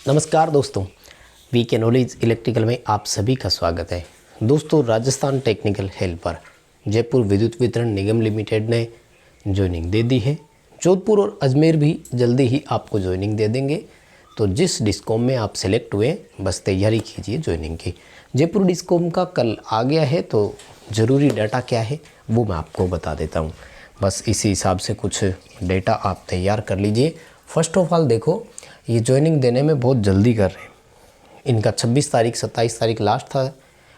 नमस्कार दोस्तों, वी के नॉलेज इलेक्ट्रिकल में आप सभी का स्वागत है। दोस्तों, राजस्थान टेक्निकल हेल्पर जयपुर विद्युत वितरण निगम लिमिटेड ने ज्वाइनिंग दे दी है। जोधपुर और अजमेर भी जल्दी ही आपको ज्वाइनिंग दे देंगे। तो जिस डिस्कॉम में आप सेलेक्ट हुए, बस तैयारी कीजिए ज्वाइनिंग की। जयपुर डिस्कॉम का कल आ गया है, तो ज़रूरी डाटा क्या है वो मैं आपको बता देता हूँ। बस इसी हिसाब से कुछ डेटा आप तैयार कर लीजिए। फर्स्ट ऑफ ऑल देखो, ये ज्वाइनिंग देने में बहुत जल्दी कर रहे हैं। इनका 26 तारीख 27 तारीख लास्ट था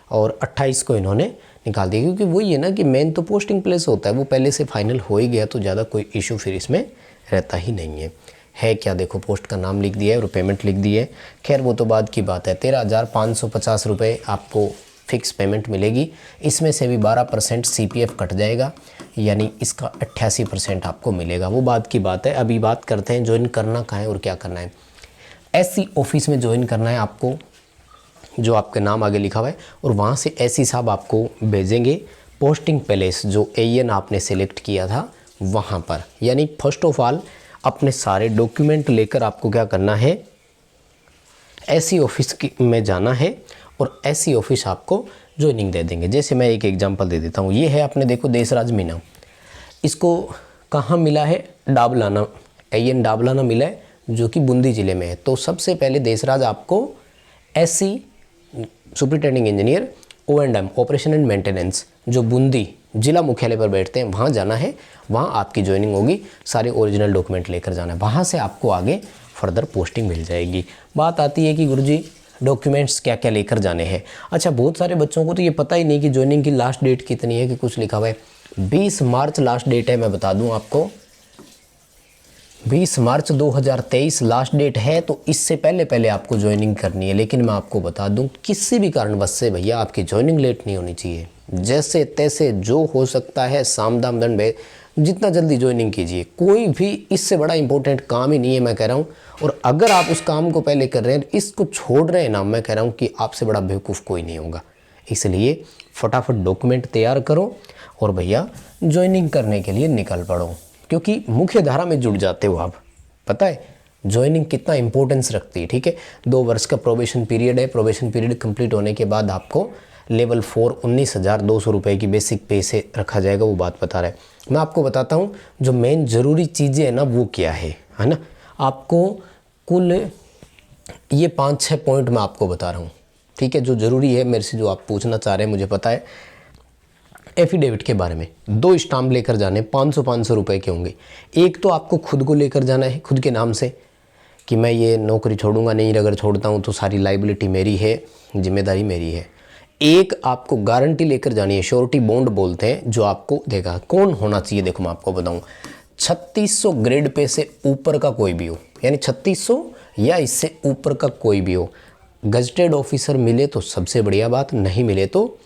और 28 को इन्होंने निकाल दिया, क्योंकि वही है ना कि मेन तो पोस्टिंग प्लेस होता है, वो पहले से फाइनल हो ही गया, तो ज़्यादा कोई इशू फिर इसमें रहता ही नहीं है क्या। देखो, पोस्ट का नाम लिख दिया है और पेमेंट लिख दी है। खैर वो तो बाद की बात है। 13,550 रुपये आपको फिक्स पेमेंट मिलेगी। इसमें से भी 12% CPF कट जाएगा, यानी इसका 88% आपको मिलेगा। वो बाद की बात है। अभी बात करते हैं ज्वाइन करना कहाँ है और क्या करना है। SC ऑफिस में ज्वाइन करना है आपको, जो आपके नाम आगे लिखा हुआ है, और वहाँ से SC साहब आपको भेजेंगे पोस्टिंग प्लेस जो AN आपने सेलेक्ट किया था वहाँ पर। यानी फर्स्ट ऑफ ऑल अपने सारे डॉक्यूमेंट लेकर आपको क्या करना है, SC ऑफिस में जाना है और SC ऑफिस आपको ज्वाइनिंग दे देंगे। जैसे मैं एक एग्जांपल दे देता हूँ। ये है अपने देखो देसराज मीना, इसको कहाँ मिला है, डाबलाना, AN डाबलाना मिला है, जो कि बूंदी ज़िले में है। तो सबसे पहले देसराज आपको SC superintending engineer O&M operation and maintenance, जो बूंदी जिला मुख्यालय पर बैठते हैं, वहाँ जाना है। वहाँ आपकी ज्वाइनिंग होगी। सारे ओरिजिनल डॉक्यूमेंट लेकर जाना है। वहाँ से आपको आगे फर्दर पोस्टिंग मिल जाएगी। बात आती है कि गुरुजी डॉक्यूमेंट्स क्या क्या लेकर जाने हैं। अच्छा, बहुत सारे बच्चों को तो ये पता ही नहीं कि ज्वाइनिंग की लास्ट डेट कितनी है, कि कुछ लिखा हुआ है 20 मार्च लास्ट डेट है। मैं बता दूं आपको, 20 मार्च 2023 लास्ट डेट है। तो इससे पहले पहले आपको ज्वाइनिंग करनी है। लेकिन मैं आपको बता दूं, किसी भी कारणवश से भैया आपकी ज्वाइनिंग लेट नहीं होनी चाहिए। जैसे तैसे जो हो सकता है साम दाम दंड में जितना जल्दी ज्वाइनिंग कीजिए। कोई भी इससे बड़ा इंपॉर्टेंट काम ही नहीं है, मैं कह रहा हूँ। और अगर आप उस काम को पहले कर रहे हैं, इसको छोड़ रहे हैं ना, मैं कह रहा हूँ कि आपसे बड़ा बेवकूफ़ कोई नहीं होगा। इसलिए फटाफट डॉक्यूमेंट तैयार करो और भैया ज्वाइनिंग करने के लिए निकल पड़ो, क्योंकि मुख्य धारा में जुड़ जाते हो आप। पता है ज्वाइनिंग कितना इंपॉर्टेंस रखती है। ठीक है, 2 वर्ष का प्रोबेशन पीरियड है। प्रोबेशन पीरियड कंप्लीट होने के बाद आपको लेवल 4 19,200 रुपये की बेसिक पे से रखा जाएगा। वो बात बता रहा है। मैं आपको बताता हूँ जो मेन ज़रूरी चीज़ें हैं ना, वो क्या है ना। आपको कुल ये 5-6 पॉइंट मैं आपको बता रहा हूँ, ठीक है, जो ज़रूरी है मेरे से, जो आप पूछना चाह रहे हैं, मुझे पता है। एफिडेविट के बारे में 2 स्टाम्प लेकर जाने, 500 रुपये के होंगे। एक तो आपको खुद को लेकर जाना है, खुद के नाम से, कि मैं ये नौकरी छोड़ूंगा नहीं, अगर छोड़ता हूँ तो सारी लाइबिलिटी मेरी है, जिम्मेदारी मेरी है। एक आपको गारंटी लेकर जानी है, श्योरिटी बॉन्ड बोलते हैं, जो आपको देगा। कौन होना चाहिए, देखो मैं आपको बताऊँ, 3600 ग्रेड पे से ऊपर का कोई भी हो, यानी 3600 या इससे ऊपर का कोई भी हो। गजटेड ऑफिसर मिले तो सबसे बढ़िया बात, नहीं मिले तो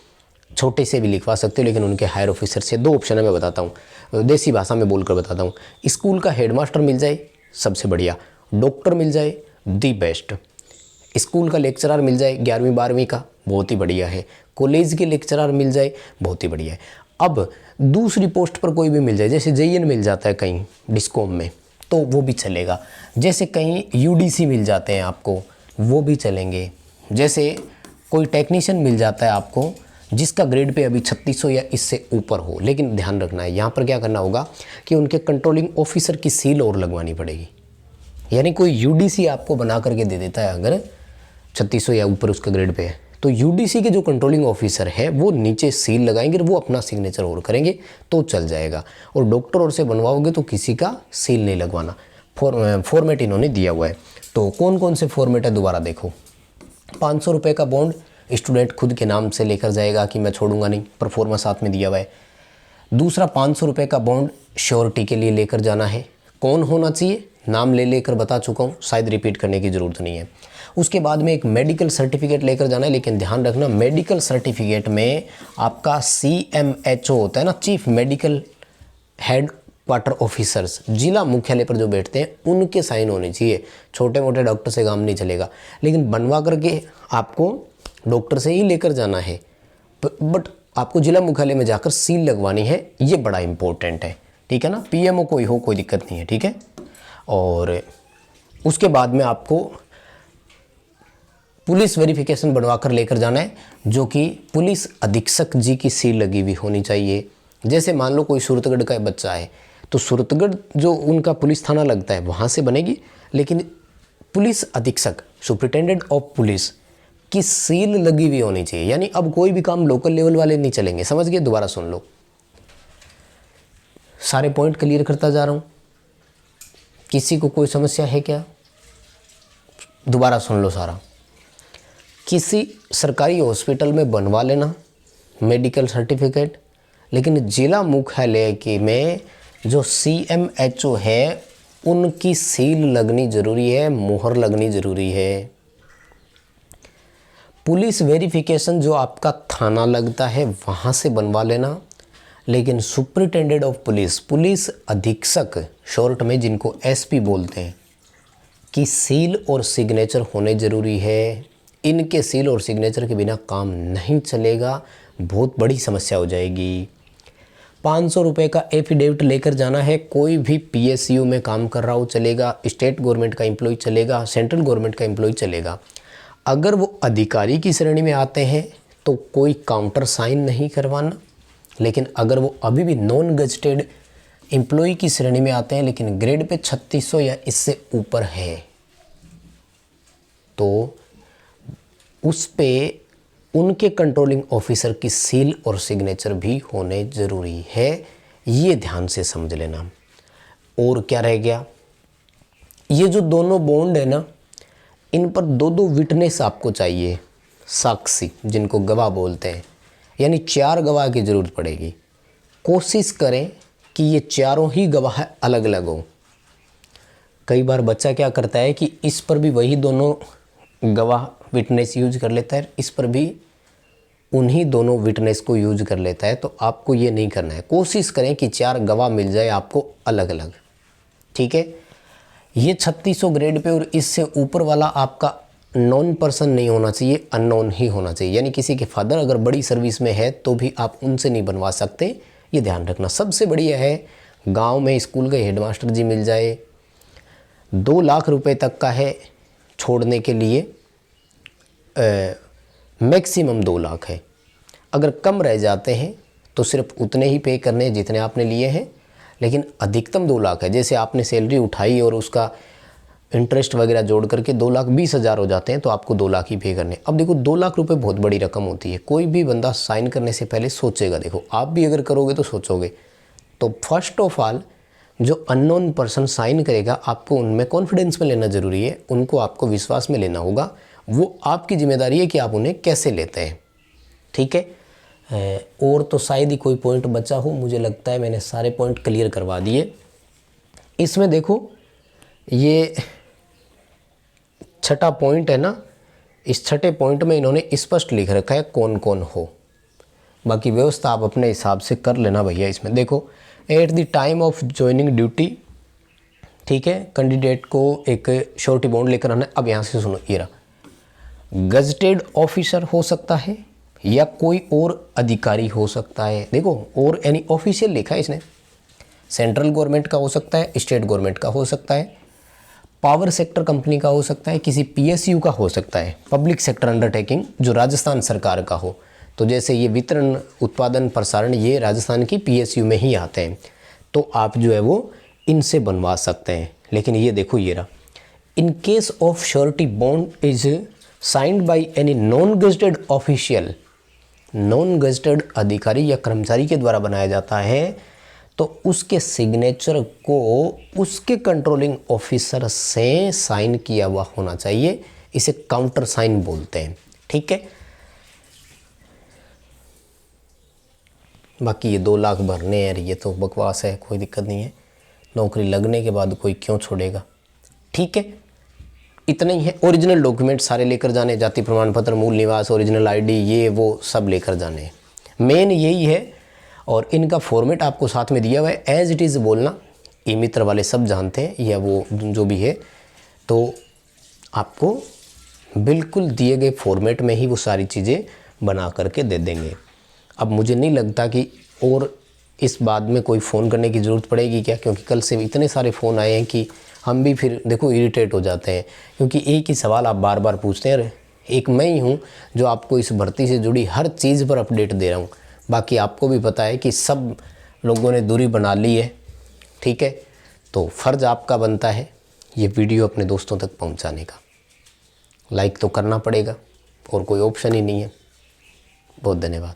छोटे से भी लिखवा सकते हो, लेकिन उनके हायर ऑफिसर से। 2 ऑप्शन है, मैं बताता हूँ, देसी भाषा में बोलकर बताता हूँ। स्कूल का हेडमास्टर मिल जाए, सबसे बढ़िया। डॉक्टर मिल जाए, दी बेस्ट। स्कूल का लेक्चरर मिल जाए 11वीं 12वीं का, बहुत ही बढ़िया है। कॉलेज के लेक्चरर मिल जाए, बहुत ही बढ़िया है। अब दूसरी पोस्ट पर कोई भी मिल जाए, जैसे JN मिल जाता है कहीं डिस्कॉम में, तो वो भी चलेगा। जैसे कहीं UDC मिल जाते हैं आपको, वो भी चलेंगे। जैसे कोई टेक्नीशियन मिल जाता है आपको, जिसका ग्रेड पे अभी 3600 या इससे ऊपर हो। लेकिन ध्यान रखना है, यहाँ पर क्या करना होगा कि उनके कंट्रोलिंग ऑफिसर की सील और लगवानी पड़ेगी। यानी कोई UDC आपको बना करके दे देता है, अगर 3600 या ऊपर उसका ग्रेड पे है, तो UDC के जो कंट्रोलिंग ऑफिसर है वो नीचे सील लगाएंगे, वो अपना सिग्नेचर और करेंगे तो चल जाएगा। और डॉक्टर और से बनवाओगे तो किसी का सील नहीं लगवाना। फॉर्मेट इन्होंने दिया हुआ है। तो कौन कौन से फॉर्मेट है, दोबारा देखो। 500 रुपये का बॉन्ड स्टूडेंट खुद के नाम से लेकर जाएगा कि मैं छोड़ूंगा नहीं, परफॉर्मा साथ में दिया हुआ है। दूसरा 500 रुपये का बॉन्ड श्योरिटी के लिए लेकर जाना है। कौन होना चाहिए, नाम ले लेकर बता चुका हूँ, शायद रिपीट करने की ज़रूरत नहीं है। उसके बाद में एक मेडिकल सर्टिफिकेट लेकर जाना है। लेकिन ध्यान रखना, मेडिकल सर्टिफिकेट में आपका CMHO होता है ना, chief medical head quarter officers, जिला मुख्यालय पर जो बैठते हैं, उनके साइन होने चाहिए। छोटे मोटे डॉक्टर से काम नहीं चलेगा। लेकिन बनवा करके आपको डॉक्टर से ही लेकर जाना है, बट आपको जिला मुख्यालय में जाकर सील लगवानी है। ये बड़ा इंपॉर्टेंट है, ठीक है ना। PMO कोई हो, कोई दिक्कत नहीं है, ठीक है। और उसके बाद में आपको पुलिस वेरिफिकेशन बनवा कर लेकर जाना है, जो कि पुलिस अधीक्षक जी की सील लगी हुई होनी चाहिए। जैसे मान लो कोई सूरतगढ़ का बच्चा है तो सूरतगढ़ जो उनका पुलिस थाना लगता है वहाँ से बनेगी, लेकिन पुलिस अधीक्षक सुपरिटेंडेंट ऑफ पुलिस की सील लगी हुई होनी चाहिए। यानी अब कोई भी काम लोकल लेवल वाले नहीं चलेंगे। समझ गए? दोबारा सुन लो, सारे पॉइंट क्लियर करता जा रहा हूँ। किसी को कोई समस्या है क्या? दोबारा सुन लो सारा। किसी सरकारी हॉस्पिटल में बनवा लेना मेडिकल सर्टिफिकेट, लेकिन जिला मुख्यालय के में जो CMHO है उनकी सील लगनी ज़रूरी है, मुहर लगनी ज़रूरी है। पुलिस वेरिफिकेशन जो आपका थाना लगता है वहाँ से बनवा लेना, लेकिन सुपरिटेंडेंट ऑफ पुलिस, पुलिस अधीक्षक शॉर्ट में जिनको SP बोलते हैं, की सील और सिग्नेचर होने ज़रूरी है। इनके सील और सिग्नेचर के बिना काम नहीं चलेगा, बहुत बड़ी समस्या हो जाएगी। 500 रुपये का एफिडेविट लेकर जाना है। कोई भी PSU में काम कर रहा हो चलेगा, स्टेट गवर्नमेंट का एम्प्लॉय चलेगा, सेंट्रल गवर्नमेंट का एम्प्लॉय चलेगा। अगर वो अधिकारी की श्रेणी में आते हैं तो कोई काउंटर साइन नहीं करवाना, लेकिन अगर वो अभी भी नॉन गजटेड एम्प्लॉय की श्रेणी में आते हैं लेकिन ग्रेड पे 3600 या इससे ऊपर है तो उस पे उनके कंट्रोलिंग ऑफिसर की सील और सिग्नेचर भी होने ज़रूरी है। ये ध्यान से समझ लेना। और क्या रह गया, ये जो दोनों बॉन्ड है ना, इन पर 2-2 विटनेस आपको चाहिए, साक्षी जिनको गवाह बोलते हैं, यानी 4 गवाह की ज़रूरत पड़ेगी। कोशिश करें कि ये चारों ही गवाह अलग अलग हो। कई बार बच्चा क्या करता है कि इस पर भी वही दोनों गवाह विटनेस यूज कर लेता है, इस पर भी उन्हीं दोनों विटनेस को यूज कर लेता है। तो आपको ये नहीं करना है। कोशिश करें कि 4 गवाह मिल जाए आपको अलग अलग, ठीक है। ये 3600 ग्रेड पे और इससे ऊपर वाला आपका नॉन पर्सन नहीं होना चाहिए, अननोन ही होना चाहिए। यानी किसी के फादर अगर बड़ी सर्विस में है तो भी आप उनसे नहीं बनवा सकते, ये ध्यान रखना। सबसे बढ़िया है गांव में स्कूल के हेडमास्टर जी मिल जाए। 2 लाख रुपए तक का है छोड़ने के लिए, मैक्सिमम 2 लाख है। अगर कम रह जाते हैं तो सिर्फ उतने ही पे करने हैं जितने आपने लिए हैं, लेकिन अधिकतम 2 लाख है। जैसे आपने सैलरी उठाई और उसका इंटरेस्ट वगैरह जोड़ करके 2,20,000 हो जाते हैं तो आपको 2 लाख ही पे करने। अब देखो 2 लाख रुपए बहुत बड़ी रकम होती है। कोई भी बंदा साइन करने से पहले सोचेगा, देखो आप भी अगर करोगे तो सोचोगे। तो फर्स्ट ऑफ ऑल जो अननोन पर्सन साइन करेगा आपको उनमें कॉन्फिडेंस में लेना ज़रूरी है, उनको आपको विश्वास में लेना होगा। वो आपकी जिम्मेदारी है कि आप उन्हें कैसे लेते हैं, ठीक है। और तो शायद ही कोई पॉइंट बचा हो, मुझे लगता है मैंने सारे पॉइंट क्लियर करवा दिए। इसमें देखो ये 6ठा पॉइंट है ना, इस 6ठे पॉइंट में इन्होंने स्पष्ट लिख रखा है कौन कौन हो। बाकी व्यवस्था आप अपने हिसाब से कर लेना भैया। इसमें देखो at the time of joining duty, ठीक है, कैंडिडेट को एक श्योरिटी बॉन्ड लेकर आना है। अब यहाँ से सुनो, ये रहा, गजटेड ऑफिसर हो सकता है या कोई और अधिकारी हो सकता है। देखो और यानी ऑफिशियल लिखा है इसने, सेंट्रल गवर्नमेंट का हो सकता है, स्टेट गवर्नमेंट का हो सकता है, पावर सेक्टर कंपनी का हो सकता है, किसी PSU का हो सकता है, पब्लिक सेक्टर अंडरटेकिंग जो राजस्थान सरकार का हो। तो जैसे ये वितरण, उत्पादन, प्रसारण, ये राजस्थान की PSU में ही आते हैं, तो आप जो है वो इनसे बनवा सकते हैं। लेकिन ये देखो ये रहा, in case of surety bond is signed by any non gazetted official, non gazetted अधिकारी या कर्मचारी के द्वारा बनाया जाता है तो उसके सिग्नेचर को उसके कंट्रोलिंग ऑफिसर से साइन किया हुआ होना चाहिए। इसे काउंटर साइन बोलते हैं, ठीक है। बाकी ये 2 लाख भरने हैं, ये तो बकवास है, कोई दिक्कत नहीं है। नौकरी लगने के बाद कोई क्यों छोड़ेगा, ठीक है। इतना ही है। ओरिजिनल डॉक्यूमेंट सारे लेकर जाने, जाति प्रमाण पत्र, मूल निवास, ओरिजिनल ID, ये वो सब लेकर जाने, मेन यही है। और इनका फॉर्मेट आपको साथ में दिया हुआ है, एज इट इज़ बोलना। ई मित्र वाले सब जानते हैं, या वो जो भी है, तो आपको बिल्कुल दिए गए फॉर्मेट में ही वो सारी चीज़ें बना करके दे देंगे। अब मुझे नहीं लगता कि और इस बाद में कोई फ़ोन करने की ज़रूरत पड़ेगी क्या, क्योंकि कल से इतने सारे फ़ोन आए हैं कि हम भी फिर देखो इरिटेट हो जाते हैं, क्योंकि एक ही सवाल आप बार बार पूछते हैं। एक मैं ही हूँ जो आपको इस भर्ती से जुड़ी हर चीज़ पर अपडेट दे रहा हूँ। बाकी आपको भी पता है कि सब लोगों ने दूरी बना ली है, ठीक है। तो फ़र्ज़ आपका बनता है ये वीडियो अपने दोस्तों तक पहुँचाने का। लाइक तो करना पड़ेगा और कोई ऑप्शन ही नहीं है। बहुत धन्यवाद।